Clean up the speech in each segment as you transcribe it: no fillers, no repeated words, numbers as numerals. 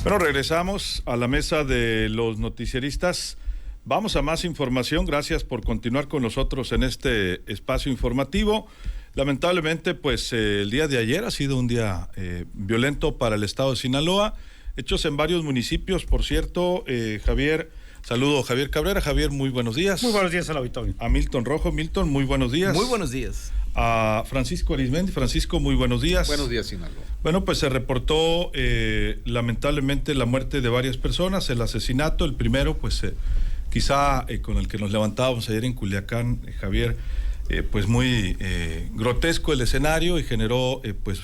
Bueno, regresamos a la mesa de los noticieristas. Vamos a más información. Gracias por continuar con nosotros en este espacio informativo. Lamentablemente, pues el día de ayer ha sido un día violento para el estado de Sinaloa. Hechos en varios municipios, por cierto. Javier, saludo a Javier Cabrera. Javier, muy buenos días. Muy buenos días al auditorio. A Milton Rojo. Milton, muy buenos días. Muy buenos días. A Francisco Arismendi. Francisco, muy buenos días. Buenos días, Sinaloa. Bueno, pues se reportó lamentablemente la muerte de varias personas, el asesinato, el primero, pues quizá con el que nos levantábamos ayer en Culiacán, Javier, pues muy grotesco el escenario y generó pues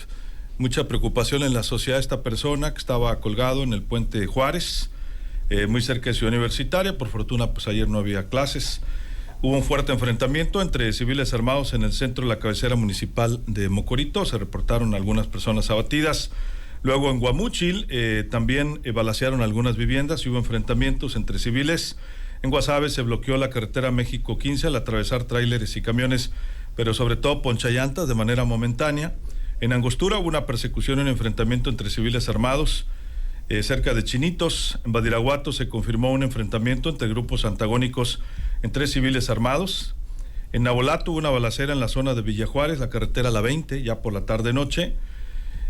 mucha preocupación en la sociedad. Esta persona que estaba colgado en el puente de Juárez, muy cerca de Ciudad Universitaria. Por fortuna, pues ayer no había clases. Hubo un fuerte enfrentamiento entre civiles armados en el centro de la cabecera municipal de Mocorito. Se reportaron algunas personas abatidas. Luego en Guamúchil también balacearon algunas viviendas y hubo enfrentamientos entre civiles. En Guasave se bloqueó la carretera México 15 al atravesar tráileres y camiones, pero sobre todo ponchallantas de manera momentánea. En Angostura hubo una persecución y un enfrentamiento entre civiles armados. Cerca de Chinitos, en Badiraguato, se confirmó un enfrentamiento entre grupos antagónicos entre civiles armados. En Nabolato hubo una balacera en la zona de Villa Juárez, la carretera La 20, ya por la tarde-noche.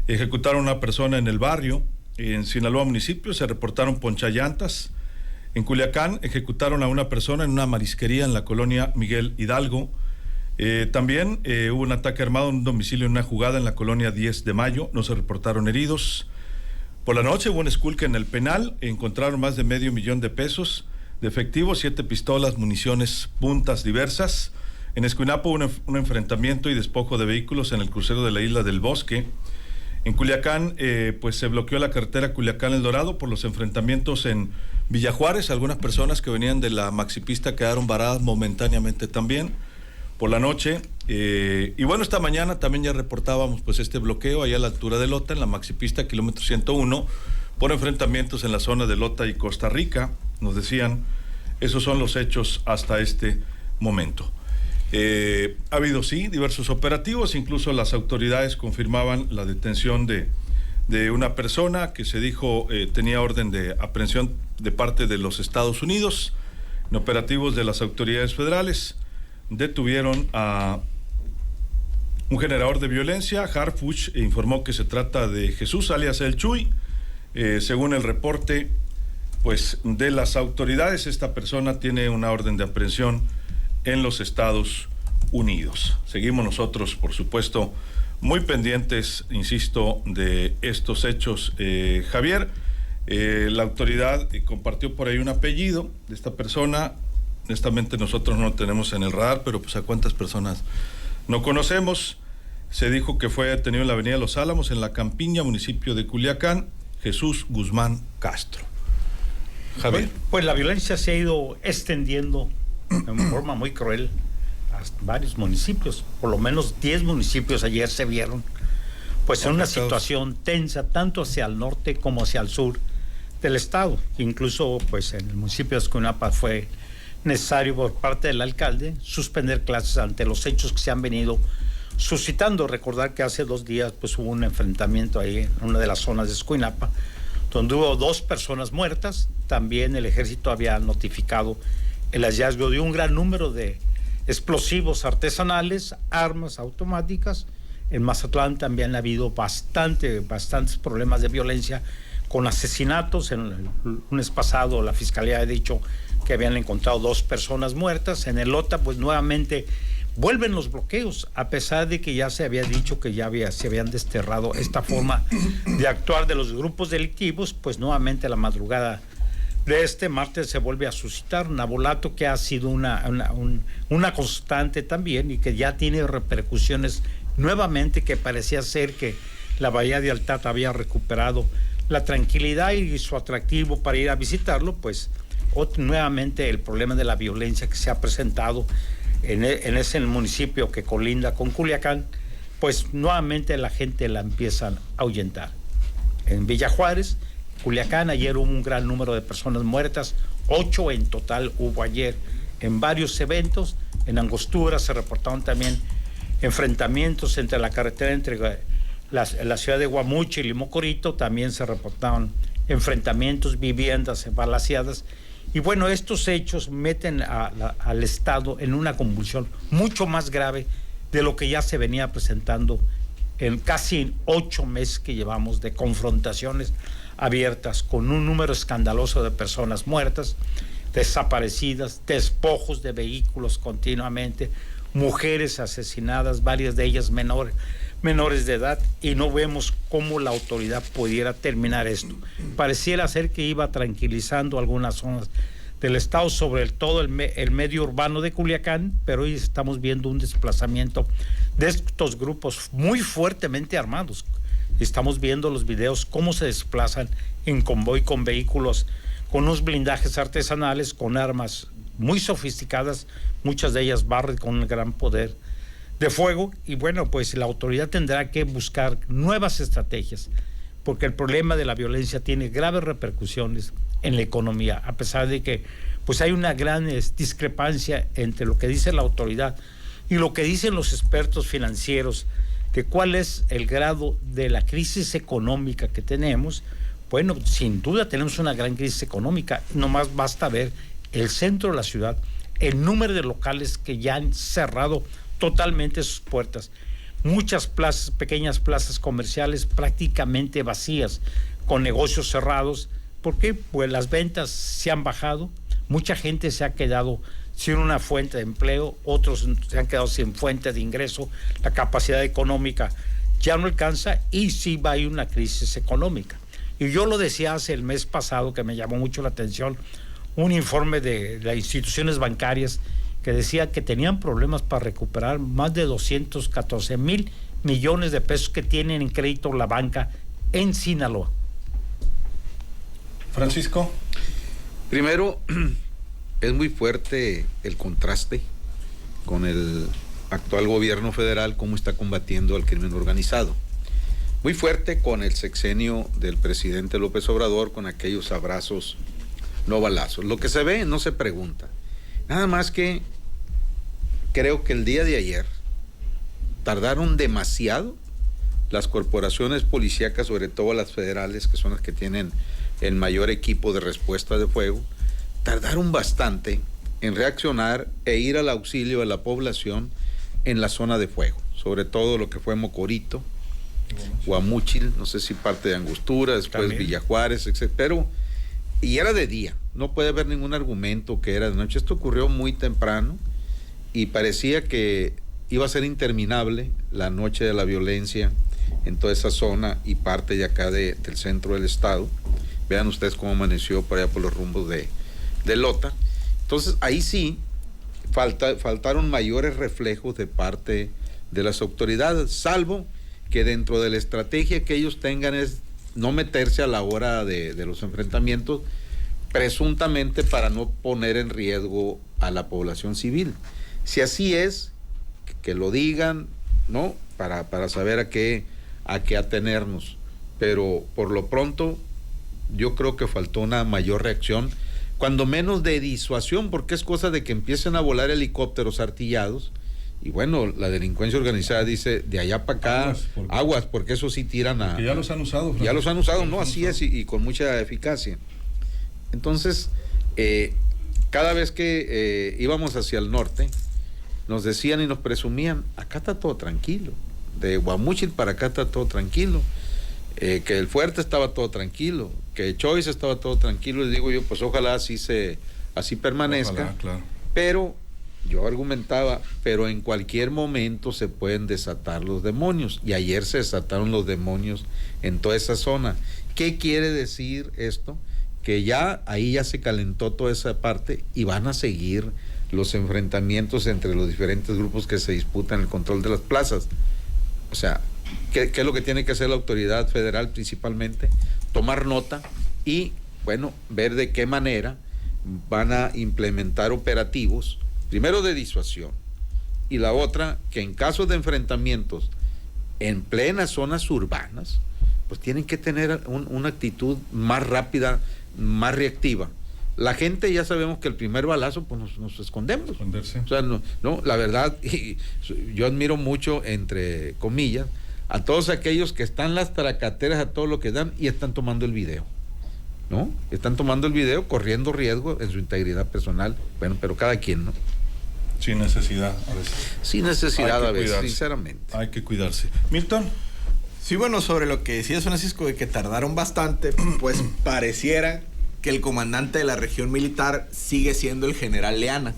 Ejecutaron a una persona en el barrio. En Sinaloa municipio se reportaron ponchallantas. En Culiacán ejecutaron a una persona en una marisquería en la colonia Miguel Hidalgo. También hubo un ataque armado en un domicilio en una jugada en la colonia 10 de Mayo. No se reportaron heridos. Por la noche hubo un esculque en el penal. Encontraron más de $500,000 de efectivo, 7 pistolas, municiones, puntas diversas. En Escuinapo hubo un enfrentamiento y despojo de vehículos en el crucero de la Isla del Bosque. En Culiacán, pues se bloqueó la carretera Culiacán-El Dorado por los enfrentamientos en Villa Juárez. Algunas personas que venían de la maxipista quedaron varadas momentáneamente también por la noche. Y bueno, esta mañana también ya reportábamos pues este bloqueo allá a la altura de Lota, en la maxipista kilómetro 101, por enfrentamientos en la zona de Lota y Costa Rica. Nos decían, esos son los hechos hasta este momento. Ha habido, sí, diversos operativos. Incluso las autoridades confirmaban la detención de una persona que se dijo tenía orden de aprehensión de parte de los Estados Unidos. En operativos de las autoridades federales detuvieron a un generador de violencia. Harfuch informó que se trata de Jesús, alias El Chuy. Según el reporte pues de las autoridades, esta persona tiene una orden de aprehensión en los Estados Unidos. Seguimos nosotros, por supuesto, muy pendientes, insisto, de estos hechos. Javier, la autoridad compartió por ahí un apellido de esta persona. Honestamente nosotros no lo tenemos en el radar, pero pues a cuántas personas no conocemos. Se dijo que fue detenido en la avenida Los Álamos, en La Campiña, municipio de Culiacán, Jesús Guzmán Castro. Javier. Pues la violencia se ha ido extendiendo en forma muy cruel a varios municipios. Por lo menos 10 municipios ayer se vieron pues en una situación tensa, tanto hacia el norte como hacia el sur del estado. Incluso pues en el municipio de Escuinapa fue necesario por parte del alcalde suspender clases ante los hechos que se han venido suscitando. Recordar que hace 2 días pues hubo un enfrentamiento ahí en una de las zonas de Escuinapa, donde hubo 2 personas muertas. También el ejército había notificado el hallazgo de un gran número de explosivos artesanales, armas automáticas. En Mazatlán también ha habido bastantes problemas de violencia con asesinatos. En el lunes pasado la fiscalía ha dicho que habían encontrado 2 personas muertas. En el Lota pues nuevamente vuelven los bloqueos, a pesar de que ya se había dicho que se habían desterrado esta forma de actuar de los grupos delictivos. Pues nuevamente la madrugada de este martes se vuelve a suscitar. Nabolato, que ha sido una constante también y que ya tiene repercusiones nuevamente, que parecía ser que la Bahía de Altata había recuperado la tranquilidad y su atractivo para ir a visitarlo. Pues nuevamente el problema de la violencia que se ha presentado en ese municipio que colinda con Culiacán, pues nuevamente la gente la empieza a ahuyentar. En Villa Juárez, Culiacán, ayer hubo un gran número de personas muertas, 8 en total hubo ayer en varios eventos. En Angostura se reportaron también enfrentamientos entre la carretera entre la ciudad de Guamúchil y Mocorito. También se reportaron enfrentamientos, viviendas balaceadas. Y bueno, estos hechos meten al Estado en una convulsión mucho más grave de lo que ya se venía presentando en casi 8 meses que llevamos de confrontaciones abiertas, con un número escandaloso de personas muertas, desaparecidas, despojos de vehículos continuamente, mujeres asesinadas, varias de ellas menores de edad, y no vemos cómo la autoridad pudiera terminar esto. Pareciera ser que iba tranquilizando algunas zonas del estado, sobre todo el medio urbano de Culiacán, pero hoy estamos viendo un desplazamiento de estos grupos muy fuertemente armados. Estamos viendo los videos cómo se desplazan en convoy con vehículos, con unos blindajes artesanales, con armas muy sofisticadas, muchas de ellas Barrett con un gran poder de fuego. Y bueno, pues la autoridad tendrá que buscar nuevas estrategias, porque el problema de la violencia tiene graves repercusiones en la economía, a pesar de que pues hay una gran discrepancia entre lo que dice la autoridad y lo que dicen los expertos financieros de cuál es el grado de la crisis económica que tenemos. Bueno, sin duda tenemos una gran crisis económica, nomás basta ver el centro de la ciudad, el número de locales que ya han cerrado totalmente sus puertas, muchas plazas, pequeñas plazas comerciales prácticamente vacías, con negocios cerrados. ¿Por qué? Pues las ventas se han bajado, mucha gente se ha quedado sin una fuente de empleo, otros se han quedado sin fuente de ingreso, la capacidad económica ya no alcanza y sí va a ir una crisis económica. Y yo lo decía hace el mes pasado, que me llamó mucho la atención, un informe de las instituciones bancarias que decía que tenían problemas para recuperar más de 214,000 millones de pesos que tienen en crédito la banca en Sinaloa. Francisco. Primero, es muy fuerte el contraste con el actual gobierno federal, cómo está combatiendo al crimen organizado. Muy fuerte con el sexenio del presidente López Obrador, con aquellos abrazos, no balazos. Lo que se ve no se pregunta. Nada más que creo que el día de ayer tardaron demasiado las corporaciones policíacas, sobre todo las federales, que son las que tienen el mayor equipo de respuesta de fuego, tardaron bastante en reaccionar e ir al auxilio de la población en la zona de fuego, sobre todo lo que fue Mocorito, Guamúchil, no sé si parte de Angostura, después también Villa Juárez, etc. Pero, y era de día, no puede haber ningún argumento que era de noche. Esto ocurrió muy temprano y parecía que iba a ser interminable la noche de la violencia en toda esa zona y parte de acá del centro del estado. Vean ustedes cómo amaneció por allá por los rumbos de Lota. Entonces ahí sí faltaron mayores reflejos de parte de las autoridades, salvo que dentro de la estrategia que ellos tengan es no meterse a la hora de los enfrentamientos, presuntamente para no poner en riesgo a la población civil. Si así es, que lo digan, ¿no? Para saber a qué atenernos. Pero por lo pronto, yo creo que faltó una mayor reacción, cuando menos de disuasión, porque es cosa de que empiecen a volar helicópteros artillados. Y bueno, la delincuencia organizada dice, de allá para acá, aguas, porque eso sí tiran a... Que ya los han usado. Francisco. Ya los han usado, no, así es, y con mucha eficacia. Entonces, cada vez que íbamos hacia el norte, nos decían y nos presumían, acá está todo tranquilo. De Guamúchil para acá está todo tranquilo. Que el Fuerte estaba todo tranquilo, que Choice estaba todo tranquilo. Les digo yo, pues ojalá así permanezca. Ojalá, claro. Pero yo argumentaba, pero en cualquier momento se pueden desatar los demonios, y ayer se desataron los demonios en toda esa zona. ¿Qué quiere decir esto? Que ya ahí ya se calentó toda esa parte y van a seguir los enfrentamientos entre los diferentes grupos que se disputan el control de las plazas. O sea, ¿qué es lo que tiene que hacer la autoridad federal principalmente? Tomar nota y, bueno, ver de qué manera van a implementar operativos, primero de disuasión, y la otra, que en caso de enfrentamientos en plenas zonas urbanas, pues tienen que tener una actitud más rápida, más reactiva. La gente ya sabemos que el primer balazo, pues nos escondemos. Esconderse. O sea, no, la verdad, y yo admiro mucho, entre comillas, a todos aquellos que están las tracateras a todo lo que dan y están tomando el video. ¿no? Están tomando el video corriendo riesgo en su integridad personal. Bueno, pero cada quien, ¿no? Sin necesidad a veces. Sin necesidad a veces, cuidarse. sinceramente. Hay que cuidarse. Milton. Sí, bueno, sobre lo que decías, Francisco, de que tardaron bastante, pues pareciera que el comandante de la región militar sigue siendo el general Leana,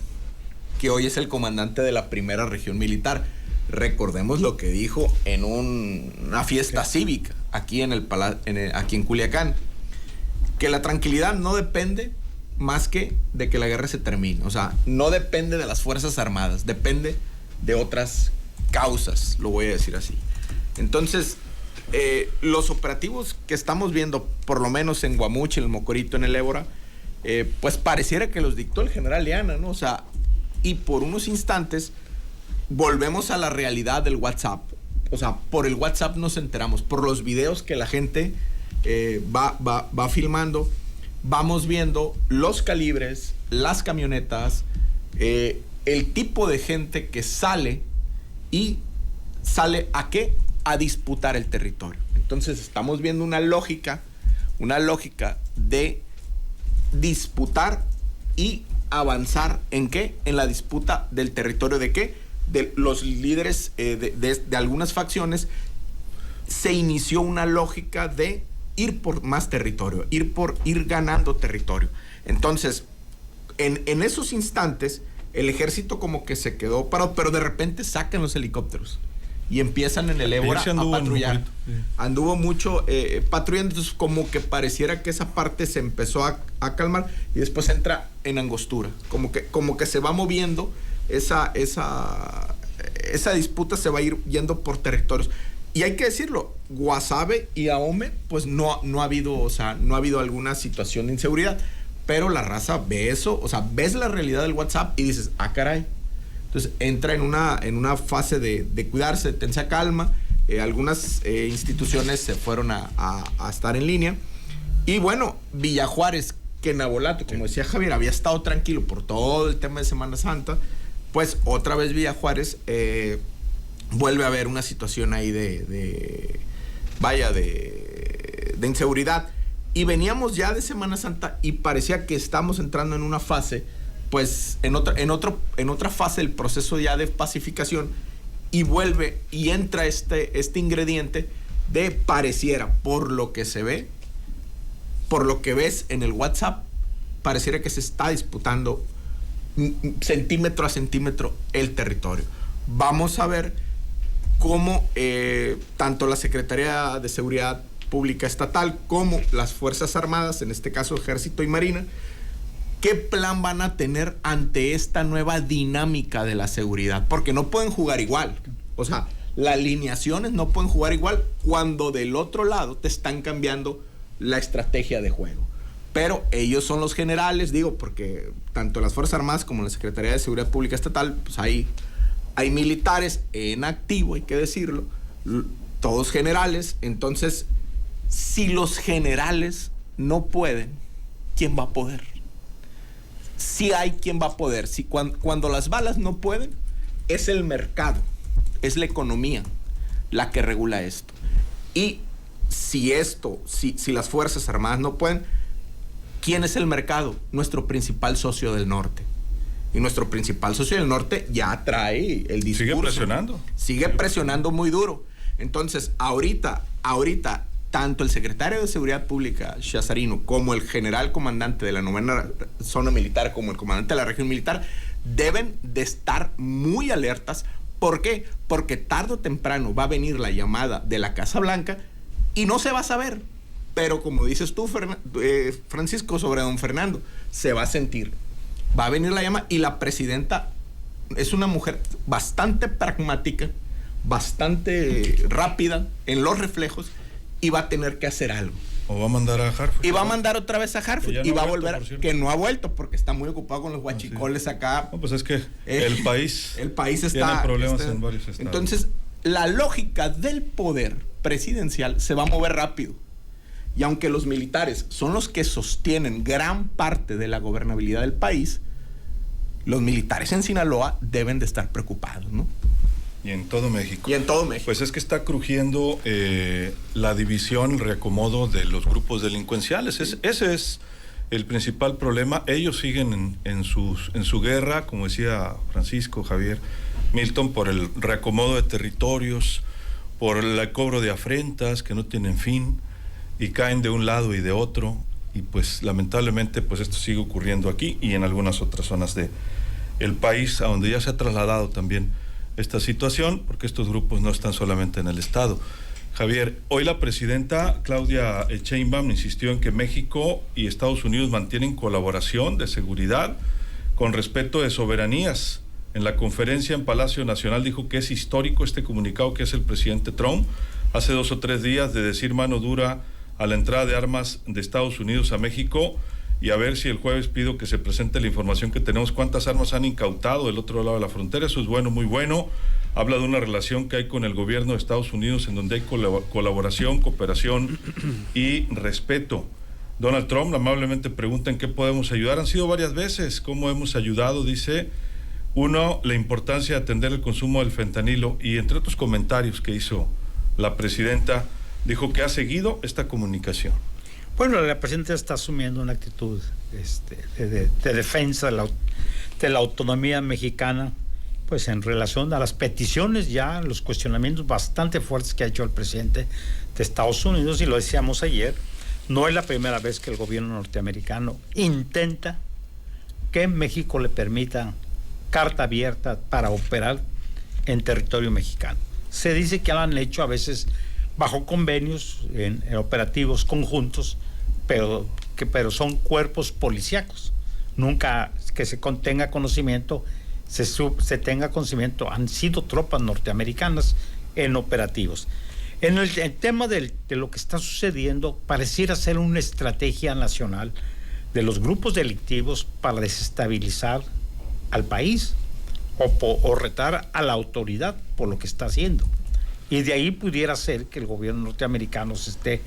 que hoy es el comandante de la primera región militar. Recordemos lo que dijo en una fiesta cívica aquí aquí en Culiacán, que la tranquilidad no depende más que de que la guerra se termine. O sea, no depende de las Fuerzas Armadas, depende de otras causas, lo voy a decir así. Entonces, los operativos que estamos viendo, por lo menos en Guamuch, en el Mocorito, en el Ébora, pues pareciera que los dictó el general Leana, ¿no? O sea, y por unos instantes volvemos a la realidad del WhatsApp. O sea, por el WhatsApp nos enteramos, por los videos que la gente va filmando, vamos viendo los calibres, las camionetas, el tipo de gente que sale ¿a qué? A disputar el territorio. Entonces estamos viendo una lógica de disputar y avanzar ¿en qué? En la disputa del territorio. ¿De qué? De los líderes de algunas facciones. Se inició una lógica de ir por más territorio, ir ganando territorio. Entonces, en esos instantes, el ejército como que se quedó parado, pero de repente sacan los helicópteros y empiezan en el Ébora a patrullar. Anduvo mucho patrullando, entonces como que pareciera que esa parte se empezó a calmar y después entra en angostura, como que se va moviendo esa disputa, se va a ir yendo por territorios. Y hay que decirlo, Guasave y Ahome, pues no ha habido alguna situación de inseguridad, pero la raza ve eso, o sea, ves la realidad del WhatsApp y dices, caray. Entonces entra en una fase de cuidarse, de tensa calma. Algunas instituciones se fueron a estar en línea. Y bueno, Villajuárez, que Nabolato, como decía Javier, había estado tranquilo por todo el tema de Semana Santa, pues otra vez Villajuárez vuelve a haber una situación ahí de inseguridad. Y veníamos ya de Semana Santa y parecía que estamos entrando en una fase, pues en otra fase del proceso ya de pacificación, y vuelve y entra este ingrediente de pareciera, por lo que se ve, por lo que ves en el WhatsApp, pareciera que se está disputando centímetro a centímetro el territorio. Vamos a ver cómo tanto la Secretaría de Seguridad Pública Estatal como las Fuerzas Armadas, en este caso Ejército y Marina, ¿qué plan van a tener ante esta nueva dinámica de la seguridad? Porque no pueden jugar igual. O sea, las alineaciones no pueden jugar igual cuando del otro lado te están cambiando la estrategia de juego. Pero ellos son los generales, digo, porque tanto las Fuerzas Armadas como la Secretaría de Seguridad Pública Estatal, pues hay militares en activo, hay que decirlo, todos generales. Entonces, si los generales no pueden, ¿quién va a poder? Si hay quien va a poder. Si cuando las balas no pueden, es el mercado, es la economía la que regula esto. Y si las Fuerzas Armadas no pueden, ¿quién es el mercado? Nuestro principal socio del norte. Y nuestro principal socio del norte ya trae el discurso. Sigue presionando muy duro. Entonces, ahorita, tanto el secretario de Seguridad Pública, Chazarino, como el general comandante de la 9ª Zona Militar, como el comandante de la región militar, deben de estar muy alertas. ¿Por qué? Porque tarde o temprano va a venir la llamada de la Casa Blanca y no se va a saber. Pero como dices tú, Francisco, sobre don Fernando, se va a sentir. Va a venir la llamada y la presidenta es una mujer bastante pragmática, bastante rápida en los reflejos, y va a tener que hacer algo. O va a mandar a Hartford. Y va a mandar otra vez a Hartford. Y va a volver, que no ha vuelto, porque está muy ocupado con los huachicoles acá. No, pues es que el país está, tiene problemas en varios estados. Entonces, la lógica del poder presidencial se va a mover rápido. Y aunque los militares son los que sostienen gran parte de la gobernabilidad del país, los militares en Sinaloa deben de estar preocupados, ¿no? Y en todo México. Y en todo México. Pues es que está crujiendo la división, el reacomodo de los grupos delincuenciales. Ese es el principal problema. Ellos siguen en su guerra, como decía Francisco, Javier, Milton, por el reacomodo de territorios, por el cobro de afrentas que no tienen fin y caen de un lado y de otro. Y pues lamentablemente pues esto sigue ocurriendo aquí y en algunas otras zonas del país, a donde ya se ha trasladado también esta situación, porque estos grupos no están solamente en el estado. Javier, hoy la presidenta Claudia Sheinbaum insistió en que México y Estados Unidos mantienen colaboración de seguridad con respeto de soberanías. En la conferencia en Palacio Nacional dijo que es histórico este comunicado que hace el presidente Trump hace 2 o 3 días de decir mano dura a la entrada de armas de Estados Unidos a México. Y a ver si el jueves pido que se presente la información que tenemos, cuántas armas han incautado del otro lado de la frontera. Eso es bueno, muy bueno. Habla de una relación que hay con el gobierno de Estados Unidos en donde hay colaboración, cooperación y respeto. Donald Trump amablemente pregunta en qué podemos ayudar. Han sido varias veces cómo hemos ayudado, dice. Uno, la importancia de atender el consumo del fentanilo, y entre otros comentarios que hizo la presidenta, dijo que ha seguido esta comunicación. Bueno, la presidenta está asumiendo una actitud de defensa de la autonomía mexicana, pues en relación a las peticiones, ya los cuestionamientos bastante fuertes que ha hecho el presidente de Estados Unidos, y lo decíamos ayer, no es la primera vez que el gobierno norteamericano intenta que México le permita carta abierta para operar en territorio mexicano. Se dice que lo han hecho a veces bajo convenios, en operativos conjuntos, pero son cuerpos policíacos. Nunca que se tenga conocimiento, se tenga conocimiento, han sido tropas norteamericanas en operativos. En el tema de lo que está sucediendo, pareciera ser una estrategia nacional de los grupos delictivos para desestabilizar al país o retar a la autoridad por lo que está haciendo. Y de ahí pudiera ser que el gobierno norteamericano se esté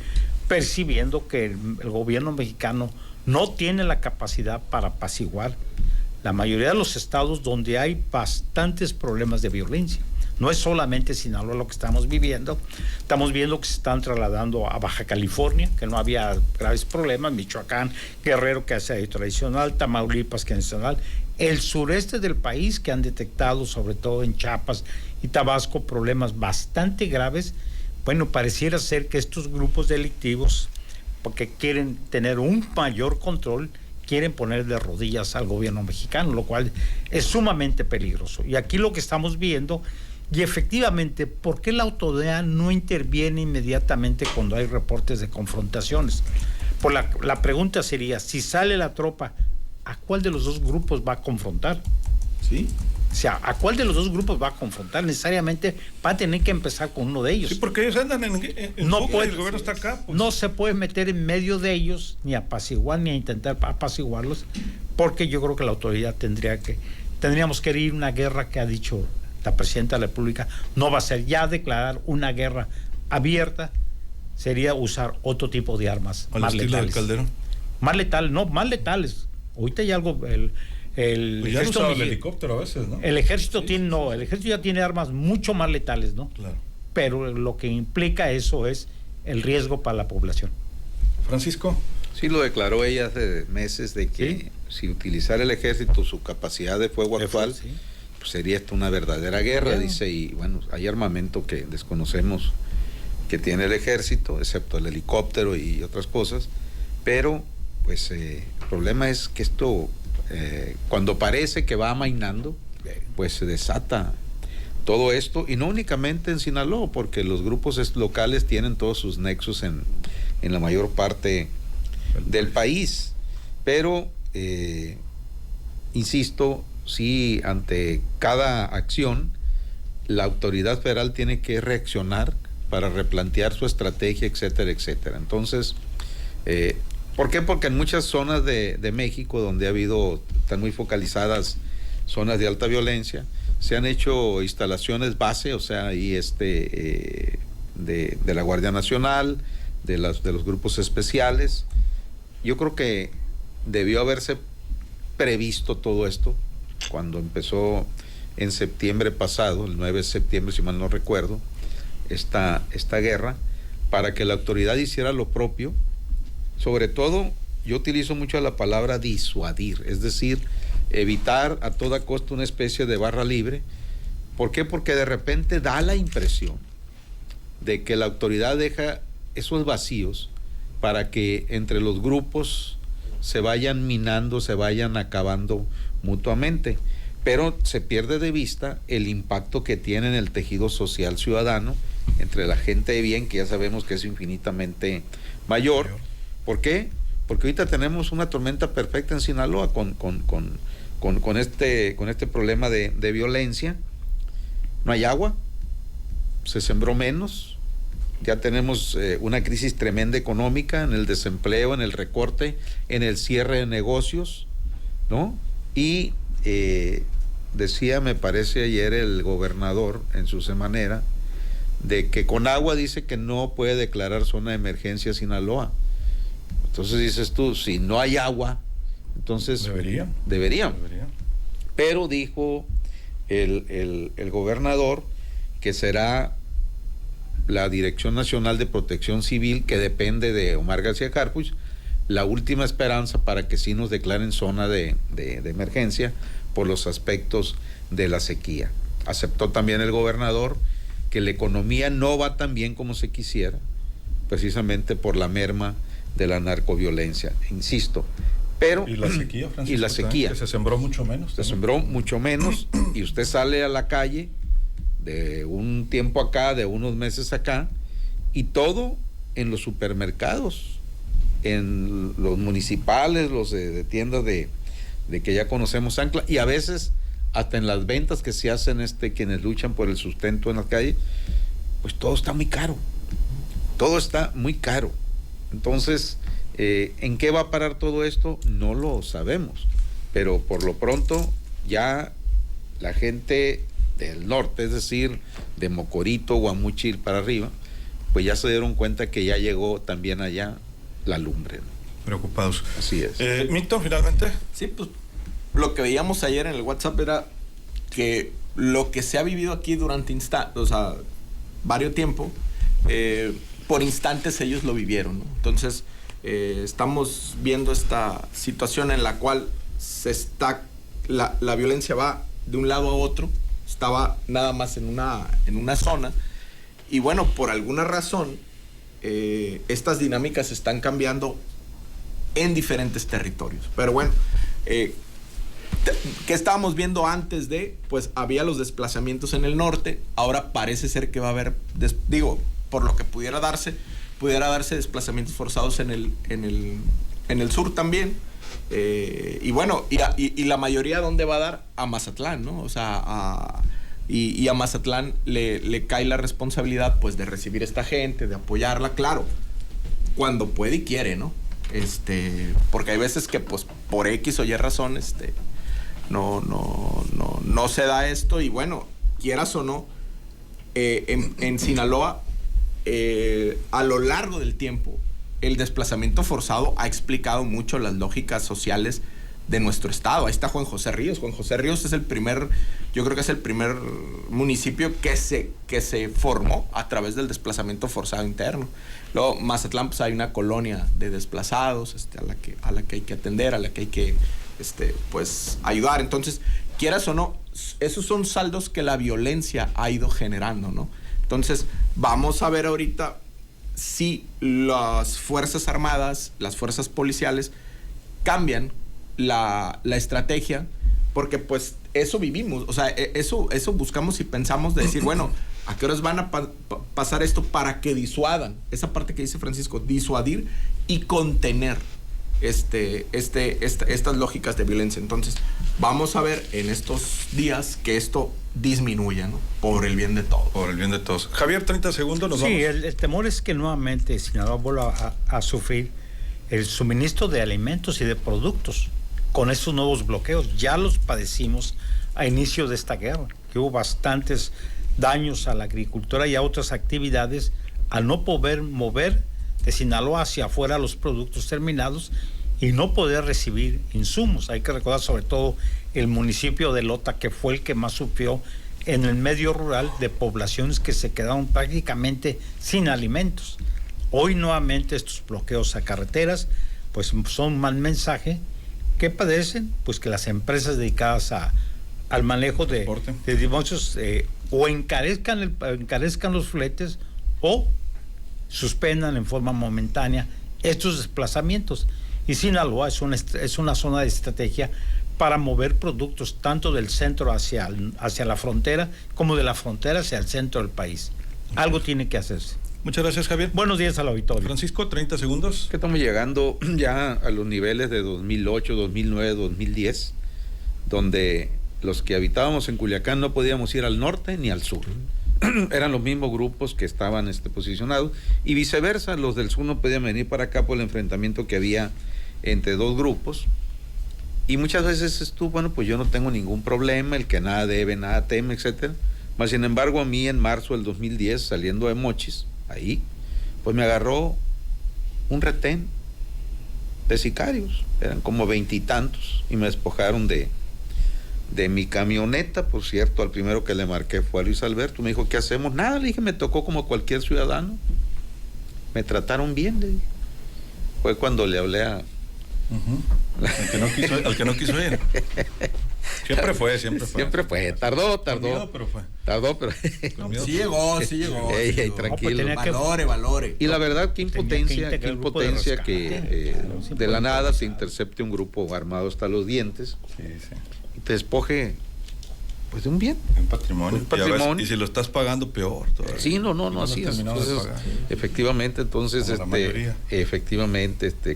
percibiendo que el gobierno mexicano no tiene la capacidad para apaciguar la mayoría de los estados donde hay bastantes problemas de violencia. No es solamente Sinaloa lo que estamos viviendo que se están trasladando a Baja California, que no había graves problemas, Michoacán, Guerrero, que es tradicional, Tamaulipas, que es nacional, el sureste del país, que han detectado, sobre todo en Chiapas y Tabasco, problemas bastante graves. Bueno, pareciera ser que estos grupos delictivos, porque quieren tener un mayor control, quieren poner de rodillas al gobierno mexicano, lo cual es sumamente peligroso. Y aquí lo que estamos viendo, y efectivamente, ¿por qué la autoridad no interviene inmediatamente cuando hay reportes de confrontaciones? Pues la pregunta sería, si sale la tropa, ¿a cuál de los dos grupos va a confrontar? ¿Sí? O sea, ¿a cuál de los dos grupos va a confrontar? Necesariamente va a tener que empezar con uno de ellos. Sí, porque ellos andan en no puede, el gobierno está acá. Pues. No se puede meter en medio de ellos, ni apaciguar, ni a intentar apaciguarlos, porque yo creo que la autoridad tendríamos que ir a una guerra que ha dicho la presidenta de la República, no va a ser ya declarar una guerra abierta, sería usar otro tipo de armas ¿Al más estilo letales. del Calderón? Más letales, no, más letales. Ahorita hay algo... Pues ya han usado el helicóptero a veces, ¿no? El ejército el ejército ya tiene armas mucho más letales, ¿no? Claro. Pero lo que implica eso es el riesgo para la población. Francisco. Sí, lo declaró ella hace meses de que si utilizara el ejército su capacidad de fuego actual, Sí. pues sería esto una verdadera guerra, Claro. dice, y bueno, hay armamento que desconocemos que tiene el ejército, excepto el helicóptero y otras cosas, pero pues el problema es que esto, cuando parece que va amainando, pues se desata todo esto, y no únicamente en Sinaloa, porque los grupos locales tienen todos sus nexos en la mayor parte del país, pero insisto, sí, ante cada acción la autoridad federal tiene que reaccionar para replantear su estrategia, etcétera, etcétera. Entonces, ¿por qué? Porque en muchas zonas de México donde están muy focalizadas zonas de alta violencia, se han hecho instalaciones base, o sea, ahí de la Guardia Nacional, de los grupos especiales. Yo creo que debió haberse previsto todo esto cuando empezó en septiembre pasado, el 9 de septiembre, si mal no recuerdo, esta guerra, para que la autoridad hiciera lo propio. Sobre todo, yo utilizo mucho la palabra disuadir, es decir, evitar a toda costa una especie de barra libre. ¿Por qué? Porque de repente da la impresión de que la autoridad deja esos vacíos para que entre los grupos se vayan minando, se vayan acabando mutuamente, pero se pierde de vista el impacto que tiene en el tejido social ciudadano entre la gente de bien, que ya sabemos que es infinitamente mayor. ¿Por qué? Porque ahorita tenemos una tormenta perfecta en Sinaloa con este problema de violencia. No hay agua, se sembró menos, ya tenemos una crisis tremenda económica, en el desempleo, en el recorte, en el cierre de negocios, ¿no? Y decía, me parece ayer el gobernador en su semanera, de que con agua dice que no puede declarar zona de emergencia Sinaloa. Entonces dices tú, si no hay agua, entonces deberían. Pero dijo el gobernador que será la Dirección Nacional de Protección Civil, que depende de Omar García Harfuch, la última esperanza para que sí nos declaren zona de emergencia por los aspectos de la sequía. Aceptó también el gobernador que la economía no va tan bien como se quisiera, precisamente por la merma de la narcoviolencia, insisto. Pero, y la sequía, Francisco, y la sequía, que se sembró mucho menos. Se sembró mucho menos, y usted sale a la calle de un tiempo acá, de unos meses acá, y todo en los supermercados, en los municipales, los de tiendas de que ya conocemos ancla, y a veces hasta en las ventas que se hacen quienes luchan por el sustento en la calle, pues todo está muy caro. Todo está muy caro. Entonces, ¿en qué va a parar todo esto? No lo sabemos. Pero por lo pronto ya la gente del norte, es decir, de Mocorito, Guamúchil para arriba, pues ya se dieron cuenta que ya llegó también allá la lumbre, ¿no? Preocupados. Así es. Milton, finalmente. Sí, pues lo que veíamos ayer en el WhatsApp era que lo que se ha vivido aquí durante varios tiempo, por instantes ellos lo vivieron, ¿no? Entonces, estamos viendo esta situación en la cual la violencia va de un lado a otro, estaba nada más en una zona, y bueno, por alguna razón, estas dinámicas están cambiando en diferentes territorios. Pero bueno, ¿qué estábamos viendo antes de? Pues había los desplazamientos en el norte, ahora parece ser que va a haber, por lo que pudiera darse desplazamientos forzados en el sur también. Y bueno, y la mayoría, ¿dónde va a dar? A Mazatlán, ¿no? O sea, a Mazatlán le cae la responsabilidad, pues, de recibir a esta gente, de apoyarla, claro, cuando puede y quiere, ¿no? Porque hay veces que, pues, por X o Y razón, no se da esto, y bueno, quieras o no, en Sinaloa, a lo largo del tiempo, el desplazamiento forzado ha explicado mucho las lógicas sociales de nuestro estado. Ahí está Juan José Ríos. Juan José Ríos es yo creo que es el primer municipio que se formó a través del desplazamiento forzado interno. Luego, Mazatlán, pues hay una colonia de desplazados, a la que hay que atender, a la que hay que, pues, ayudar. Entonces, quieras o no, esos son saldos que la violencia ha ido generando, ¿no? Entonces, vamos a ver ahorita si las Fuerzas Armadas, las fuerzas policiales cambian la estrategia, porque pues eso vivimos, o sea, eso buscamos y pensamos de decir, bueno, ¿a qué horas van a pasar esto para que disuadan? Esa parte que dice Francisco, disuadir y contener estas lógicas de violencia. Entonces, vamos a ver en estos días que esto disminuya, ¿no? Por el bien de todos. Por el bien de todos. Javier, 30 segundos, nos vamos. Sí, el temor es que nuevamente Sinaloa vuelva a sufrir el suministro de alimentos y de productos con estos nuevos bloqueos. Ya los padecimos a inicio de esta guerra, que hubo bastantes daños a la agricultura y a otras actividades al no poder mover de Sinaloa hacia afuera los productos terminados, y no poder recibir insumos. Hay que recordar sobre todo el municipio de Lota, que fue el que más sufrió en el medio rural, de poblaciones que se quedaron prácticamente sin alimentos. Hoy nuevamente estos bloqueos a carreteras pues son un mal mensaje. ¿Qué padecen? Pues que las empresas dedicadas al manejo de divorcios o encarezcan los fletes o suspendan en forma momentánea estos desplazamientos. Y Sinaloa es una zona de estrategia para mover productos tanto del centro hacia la frontera, como de la frontera hacia el centro del país. Algo tiene que hacerse. Muchas gracias, Javier. Buenos días al auditorio. Francisco, 30 segundos. Que estamos llegando ya a los niveles de 2008, 2009, 2010, donde los que habitábamos en Culiacán no podíamos ir al norte ni al sur. Eran los mismos grupos que estaban posicionados, y viceversa, los del sur no podían venir para acá por el enfrentamiento que había entre dos grupos. Y muchas veces tú, bueno, pues yo no tengo ningún problema, el que nada debe, nada teme, etcétera. Mas, sin embargo, a mí en marzo del 2010, saliendo de Mochis, ahí, pues me agarró un retén de sicarios, eran como 20 y tantos, y me despojaron de mi camioneta. Por cierto, al primero que le marqué fue a Luis Alberto. Me dijo, ¿qué hacemos? Nada, le dije, me tocó como cualquier ciudadano. Me trataron bien, le dije. Fue cuando le hablé a... Al que no quiso ir. Siempre fue. Tardó. Miedo, pero fue. Tardó, pero... Sí llegó. Ey, tranquilo. Valore. Y la verdad, qué impotencia que de la nada se intercepte un grupo armado hasta los dientes. Sí. Y te despoje, pues, de un bien. Un patrimonio. Y si lo estás pagando, peor todavía. Sí, no, así es. Entonces, efectivamente,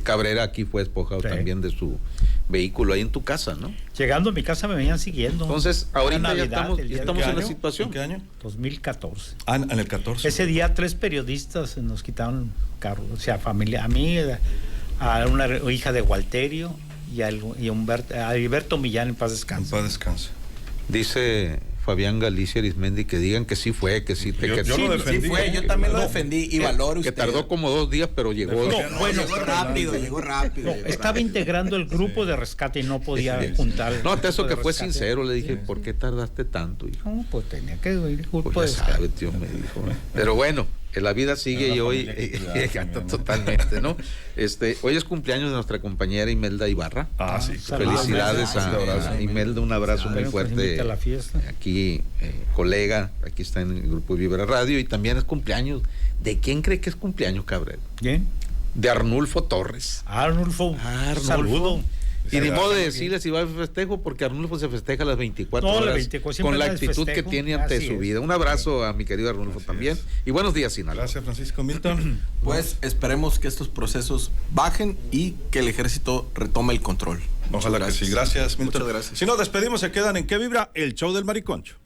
Cabrera aquí fue despojado también de su vehículo ahí en tu casa, ¿no? Llegando a mi casa me venían siguiendo. Entonces, ahorita ya estamos en la situación. ¿En qué año? 2014. En el 14. Ese día 3 periodistas nos quitaron carro, o sea, familia, a mí, a una hija de Walterio y a Alberto Millán, en paz descanse. En paz descanse. Dice Fabián Galicia Arismendi que digan que sí fue, que sí. Yo lo defendí. Sí fue, yo también lo defendí, y valoro usted. Que tardó como 2 días, pero llegó. Llegó rápido. Estaba integrando el grupo de rescate y no podía juntar. No, hasta eso que fue sincero, le dije, ¿por qué tardaste tanto, hijo? No, pues tenía que ir el grupo Pues de ya rescate. sabe, tío, me dijo. Pero bueno, la vida sigue y hoy totalmente, ¿no? Hoy es cumpleaños de nuestra compañera Imelda Ibarra. Sí. Felicidades a Imelda, un abrazo muy fuerte. A la fiesta. Aquí, colega, aquí está en el grupo Vibra Radio, y también es cumpleaños. ¿De quién cree que es cumpleaños, Cabrera? ¿Quién? De Arnulfo Torres. Arnulfo. Saludo. Y ni modo de decirle si va a festejo, porque Arnulfo se festeja las 24 horas con la actitud que tiene ante su vida. Un abrazo a mi querido Arnulfo también. Y buenos días, Sinaloa. Gracias, Francisco. Milton. Pues esperemos que estos procesos bajen y que el ejército retome el control. Ojalá que sí. Gracias, Milton. Muchas gracias. Si no, despedimos, se quedan en ¿Qué Vibra? El show del Mariconcho.